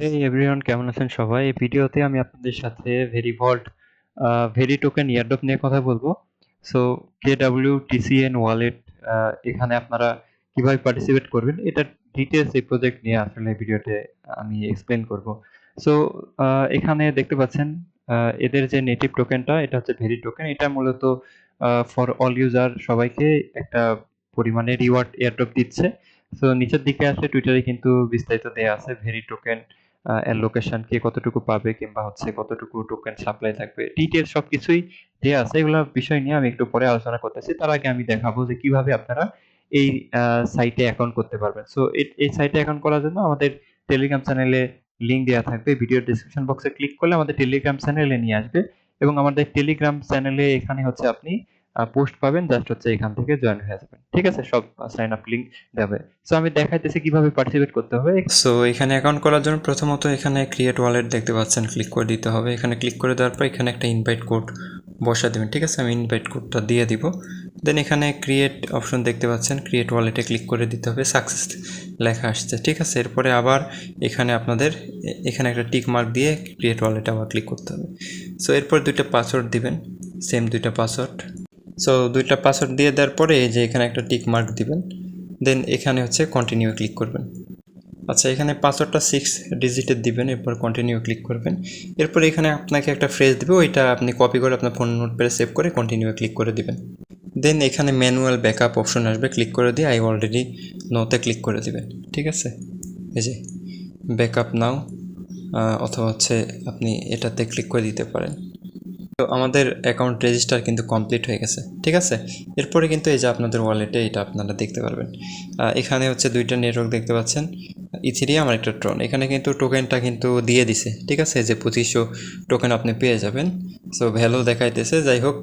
হেই everyone, কেমন আছেন সবাই? এই ভিডিওতে আমি আপনাদের সাথে ভেরিভল্ট ভেরি টোকেন এয়ারড্রপ নিয়ে কথা বলবো। সো KWTCN ওয়ালেট এখানে আপনারা কিভাবে পার্টিসিপেট করবেন এটার ডিটেলস এই প্রজেক্ট নিয়ে আসলে ভিডিওতে আমি এক্সপ্লেন করব। সো এখানে দেখতে পাচ্ছেন এদের যে নেটিভ টোকেনটা এটা হচ্ছে ভেরি টোকেন। এটা মূলত ফর অল ইউজার সবাইকে একটা পরিমাণে রিওয়ার্ড এয়ারড্রপ দিচ্ছে। সো নিচের দিকে আসলে টুইটারে কিন্তু বিস্তারিত দেয়া আছে ভেরি টোকেন এর লোকেশন কে কতটুকু পাবে কিংবা হচ্ছে কতটুকু টোকেন সাপ্লাই থাকবে ডিটেলস সবকিছুই দেয়া আছে। এগুলো বিষয় নিয়ে আমি একটু পরে আলোচনা করতেছি। তার আগে আমি দেখাবো যে কিভাবে আপনারা এই সাইটে অ্যাকাউন্ট করতে পারবেন। সো এই সাইটে অ্যাকাউন্ট করার জন্য আমাদের টেলিগ্রাম চ্যানেলে লিংক দেওয়া থাকবে। ভিডিওর ডেসক্রিপশন বক্সে ক্লিক করলে আমাদের টেলিগ্রাম চ্যানেলে নিয়ে আসবে এবং আমাদের টেলিগ্রাম চ্যানেলে এখানে হচ্ছে আপনি পোস্ট পাবেন, জাস্ট হচ্ছে এখান থেকে জয়েন হয়ে যাবেন। ঠিক আছে? সব সাইন আপ লিংক দেবে। সো আমি দেখাইতেছি কিভাবে পার্টিসিপেট করতে হবে। সো এখানে অ্যাকাউন্ট করার জন্য প্রথমত এখানে ক্রিয়েট ওয়ালেট দেখতে পাচ্ছেন, ক্লিক করে দিতে হবে। এখানে ক্লিক করে দেওয়ার পর এখানে একটা ইনভাইট কোড বসা দেবেন। ঠিক আছে, আমি ইনভাইট কোডটা দিয়ে দিব। দেন এখানে ক্রিয়েট অপশন দেখতে পাচ্ছেন, ক্রিয়েট ওয়ালেটে ক্লিক করে দিতে হবে। সাকসেস লেখা আসছে। ঠিক আছে, এরপরে আবার এখানে আপনাদের এখানে একটা টিক মার্ক দিয়ে ক্রিয়েট ওয়ালেটে আবার ক্লিক করতে হবে। সো এরপর দুইটা পাসওয়ার্ড দিবেন, সেম দুইটা পাসওয়ার্ড। সো দুইটা পাসওয়ার্ড দিয়ে দেওয়ার পরে এই যে এখানে একটা টিক মার্ক দিবেন, দেন এখানে হচ্ছে কন্টিনিউ ক্লিক করবেন। আচ্ছা, এখানে পাসওয়ার্ডটা 6 ডিজিটের দিবেন, এরপর কন্টিনিউ ক্লিক করবেন। এরপর এখানে আপনাকে একটা ফ্রেজ দেবে, ওইটা আপনি কপি করে আপনার ফোন নোটপ্যাডে সেভ করে কন্টিনিউ ক্লিক করে দিবেন। দেন এখানে ম্যানুয়াল ব্যাকআপ অপশন আসবে, ক্লিক করে দিয়ে আই অলরেডি নোতে ক্লিক করে দিবেন। ঠিক আছে, এই যে ব্যাকআপ নাও, অথবা হচ্ছে আপনি এটাতে ক্লিক করে দিতে পারেন। তো আমাদের অ্যাকাউন্ট রেজিস্টার কিন্তু কমপ্লিট হয়ে গেছে। ঠিক আছে, এরপরে কিন্তু এই যে আপনাদের ওয়ালেটে এটা আপনারা দেখতে পারবেন। এখানে হচ্ছে দুইটা নেটওয়ার্ক দেখতে পাচ্ছেন, ইথেরিয়াম আর একটা ট্রন। এখানে কিন্তু টোকেনটা কিন্তু দিয়ে দিছে। ঠিক আছে, যে 2500 টোকেন আপনি পেয়ে যাবেন। সো ভ্যালু দেখাইতেছে। যাই হোক,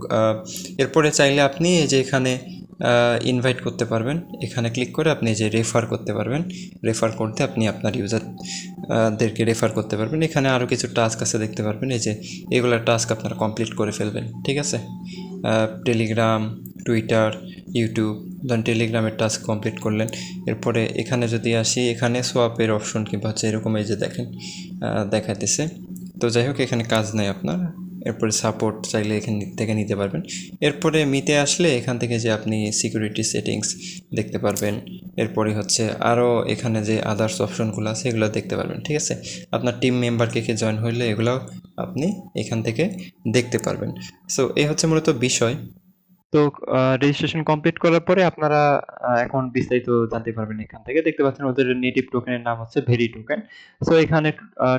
এরপরে চাইলে আপনি এই যে এখানে ইনভাইট করতে পারবেন। এখানে ক্লিক করে আপনি যে রেফার করতে পারবেন, রেফার করতে আপনি আপনার ইউজারদেরকে রেফার করতে পারবেন। এখানে আরও কিছু টাস্ক আছে দেখতে পারবেন, এই যে এগুলোর টাস্ক আপনারা কমপ্লিট করে ফেলবেন। ঠিক আছে, টেলিগ্রাম, টুইটার, ইউটিউব। ধরেন টেলিগ্রামের টাস্ক কমপ্লিট করলেন। এরপরে এখানে যদি আসি, এখানে সোয়াপের অপশন কিংবা হচ্ছে এরকম এই যে দেখেন দেখাইতেছে। তো যাই হোক, এখানে কাজ নেই আপনার। এরপরে সাপোর্ট চাইলে এখান থেকে নিতে পারবেন। এরপরে মিতে আসলে এখান থেকে যে আপনি সিকিউরিটি সেটিংস দেখতে পারবেন। এরপরে হচ্ছে আরও এখানে যে আদার্স অপশনগুলো আছে এগুলো দেখতে পারবেন। ঠিক আছে, আপনার টিম মেম্বার কে জয়েন হইলে এগুলোও আপনি এখান থেকে দেখতে পারবেন। সো এই হচ্ছে মূলত বিষয়। তো রেজিস্ট্রেশন কমপ্লিট করার পরে আপনারা এখন বিস্তারিত জানতে পারবেন। এখান থেকে দেখতে পাচ্ছেন ওদের নেটিভ টোকেনের নাম হচ্ছে ভেরি টোকেন। সো এখানে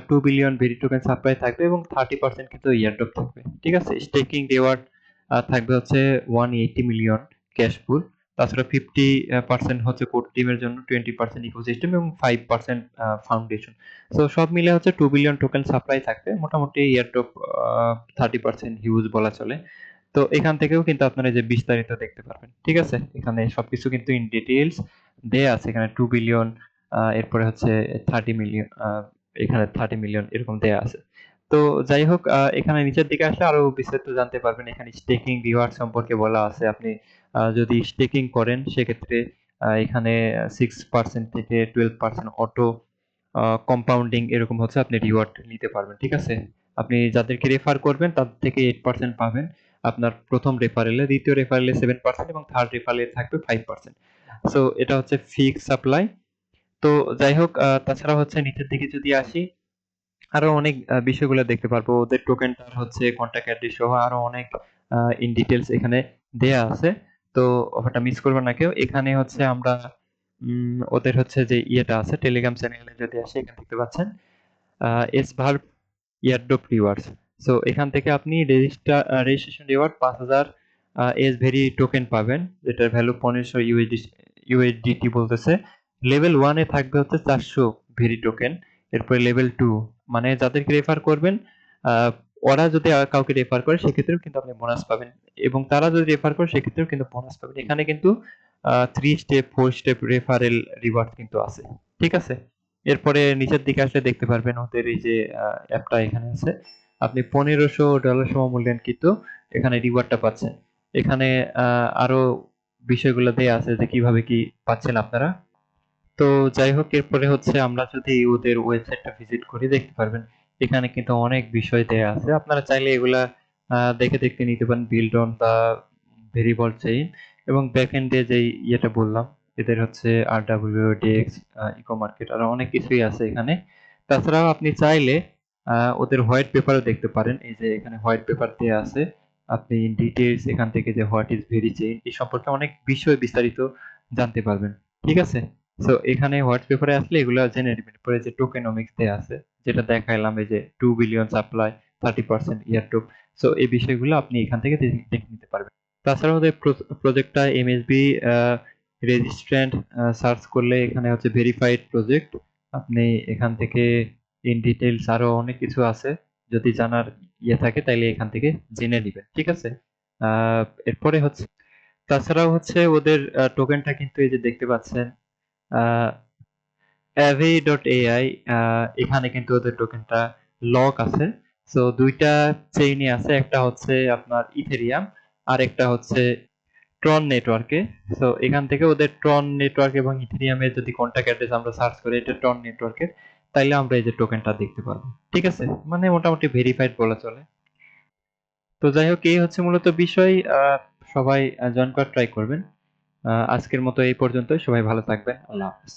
2 বিলিয়ন ভেরি টোকেন সাপ্লাই থাকবে এবং 30% কিন্তু এয়ারড্রপ থাকবে। ঠিক আছে, স্টেকিং রিওয়ার্ড থাকবে হচ্ছে 180 মিলিয়ন ক্যাশ পুল। তাছাড়া 50% হচ্ছে কোর টিমের জন্য, 20% ইকোসিস্টেম এবং 5% ফাউন্ডেশন। সো সব মিলে হচ্ছে 2 বিলিয়ন টোকেন সাপ্লাই থাকবে। মোটামুটি এয়ারড্রপ 30% হিউজ বলা চলে। তো এখান থেকেও কিন্তু আপনারা এই যে বিস্তারিত দেখতে পারবেন। ঠিক আছে, এখানে সবকিছু কিন্তু ইন ডিটেইলস দেয়া আছে। এখানে 2 বিলিয়ন, এরপরে হচ্ছে 30 মিলিয়ন, এখানে 30 মিলিয়ন এরকম দেয়া আছে। তো যাই হোক, এখানে নিচের দিকে আসলে আরো বিস্তারিত জানতে পারবেন। এখানে স্টেকিং রিওয়ার্ড সম্পর্কে বলা আছে। আপনি যদি স্টেকিং করেন সেক্ষেত্রে এখানে 6% থেকে 12% অটো কম্পাউন্ডিং এরকম হচ্ছে আপনি রিওয়ার্ড নিতে পারবেন। ঠিক আছে, আপনি যাদেরকে রেফার করবেন তাদের থেকে 8% পাবেন আপনার প্রথম রেফারেলে, দ্বিতীয় রেফারেলে 7% এবং থার্ড রেফারেলে থাকবে 5%। সো এটা হচ্ছে ফিক্স সাপ্লাই। তো যাই হোক, তাছাড়া হচ্ছে নিচের দিকে যদি আসি, আরো অনেক বিষয়গুলো দেখতে পারবো। ওদের টোকেনটার হচ্ছে কন্টাক্ট অ্যাড্রেস সহ আরো অনেক ইন ডিটেইলস এখানে দেয়া আছে। তো অফারটা মিস করবেন না কেউ। এখানে হচ্ছে আমরা ওদের হচ্ছে যে ইয়েটা আছে টেলিগ্রাম চ্যানেলে যদি আসি, এখানে দেখতে পাচ্ছেন এসভার্ব এয়ারড্রপ রিওয়ার্ডস। সো এখান থেকে আপনি registration reward 5000 S very token পাবেন, যেটার ভ্যালু 1500 ইউএসডিটি বলতেছে। লেভেল 1 এ থাকবে হচ্ছে 400 ভেরি টোকেন। এরপরে লেভেল 2 মানে যাদেরকে রেফার করবেন, আহ, ওরা যদি কাউকে রেফার করে সেক্ষেত্রেও কিন্তু আপনি বোনাস পাবেন এবং তারা যদি রেফার করে সেক্ষেত্রেও কিন্তু বোনাস পাবেন। এখানে কিন্তু 3 স্টেপ 4 স্টেপ রেফারেল রিওয়ার্ড কিন্তু আছে। ঠিক আছে, এরপরে নিচের দিকে আসলে দেখতে পারবেন ওদের এই যে অ্যাপটা এখানে আছে। আপনি $1500 সমমূল্যের কিন্তু এখানে রিওয়ার্ডটা পাচ্ছেন। এখানে আরো বিষয়গুলো দেয়া আছে যে কিভাবে কি পাচ্ছেন আপনারা। তো যাই হোক, এরপরে হচ্ছে আমরা যদি ওদের ওয়েবসাইটটা ভিজিট করি দেখতে পারবেন এখানে কিন্তু অনেক বিষয় দেয়া আছে। আপনারা চাইলে এগুলা দেখে দেখে নিতে পারেন, build on the variable chain এবং ব্যাকএন্ডে যেই ইয়েটা বললাম এদের হচ্ছে RWDX, ইকো মার্কেট আরো অনেক কিছুই আছে এখানে। তাছাড়াও আপনি চাইলে ওদের হোয়াইট পেপারও দেখতে পারেন। এই যে এখানে হোয়াইট পেপার দেয়া আছে। আপনি ইন ডিটেইলস এখান থেকে যে হোয়াট ইজ ভেরি চেইন এই সম্পর্কে অনেক বিষয় বিস্তারিত জানতে পারবেন। ঠিক আছে? সো এখানে হোয়াইট পেপারে আসলে এগুলা জেনে নেবেন। পরে যে টোকেনমিক্স দেয়া আছে যেটা দেখাইলাম, এই যে 2 বিলিয়ন সাপ্লাই, 30% ইয়ার টু। সো এই বিষয়গুলো আপনি এখান থেকে দেখে নিতে পারবেন। তাছাড়া ওদের প্রজেক্টটা এমএসবি রেজিস্ট্রেন্ট সার্চ করলে এখানে হচ্ছে ভেরিফাইড প্রজেক্ট। আপনি এখান থেকে ইন ডিটেইলস আরো অনেক কিছু আছে। যদি জানার ইয়ে থাকে তাইলে এখান থেকে জেনে নিবেন। ঠিক আছে? এরপরে হচ্ছে তাছাড়াও হচ্ছে ওদের টোকেনটা কিন্তু এই যে দেখতে পাচ্ছেন আহ Aave.ai, এখানে কিন্তু ওদের টোকেনটা লক আছে। সো দুইটা চেইনই আছে, একটা হচ্ছে আপনার ইথেরিয়াম আর একটা হচ্ছে ট্রন নেটওয়ার্কে। সো এখান থেকে ওদের ট্রন নেটওয়ার্ক এবং ইথেরিয়ামের যদি কন্ট্যাক্ট অ্যাড্রেস আমরা সার্চ করি এটা ট্রন নেটওয়ার্কের, তাইলে আমরা এই যে টোকেনটা দেখতে পারবো। ঠিক আছে? মানে মোটামুটি ভেরিফাইড বলা চলে। তো যাই হোক, এই হচ্ছে মূলত বিষয়। সবাই জয়েন করার ট্রাই করবেন। আজকের মতো এই পর্যন্তই। সবাই ভালো থাকবেন। আল্লাহ হাফেজ।